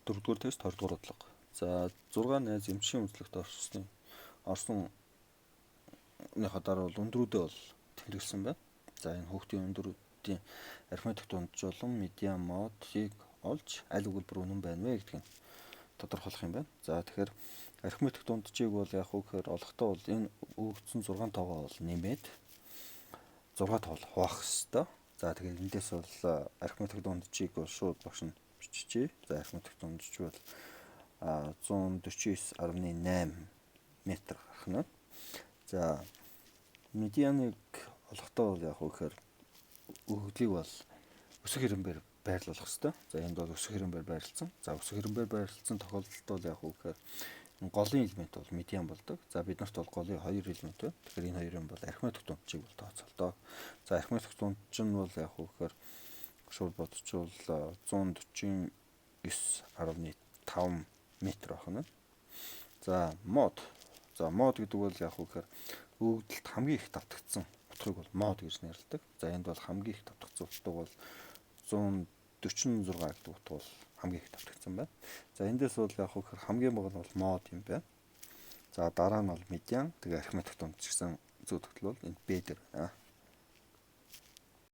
4-р тест 20-р бодлого. За 6 найз эмчийн үзлэгт орсныхаа дараа бол өндрүүдээ бол тэмдэглэсэн байна. За энэ хүүхдийн өндрүүдийн арифметик дунджуулан медиан модыг олж аль өгүүлбэр үнэн байна вэ гэдгийг тодорхойлох юм байна. За тэгэхээр арифметик дунджийг бол яг уу гэхээр олохдоо бол энэ өгөгдсөн 6 тоогоо бол нэмээд 6 тоол хуваах ёстой. За тэгэхээр эндээс бол арифметик дунджийг бол шууд багш нь биччихье. За арифметик дундж бол 149.8 метр гарах нь. За медианыг олохдоо бол яг уу гэхээр өгөгдлийг бол өсөх хэрэмбээр байрлуулах ёстой. За энд бол өсөх хэрэмбээр байрлалцсан. За өсөх хэрэмбээр байрлалцсан тохиолдолд бол яг уу гэхээр голын элемент бол медиан болдог. За бид нарт бол голын 2 элемент байна. Тэгэхээр энэ хоёрын бол арифметик дунджийг бол тооцоолдоо. За арифметик дундж нь бол яг уу гэхээр шууд бодчихвол 149.5 метр байна. За мод. За мод гэдэг бол яг уу гэхээр өгөгдөлд хамгийн их давтагдсан утгыг бол мод гэж нэрлэдэг. За энд бол хамгийн их давтагдсан утга бол 146 гэдэг утга бол хамгийн их давтагдсан байна. За эндээс бол яг уу гэхээр хамгийн бага нь бол мод юм байна. За дараа нь бол медиан, тэгээ арифметик дундж гэсэн зүйтгэл бол энэ Б дээр байна.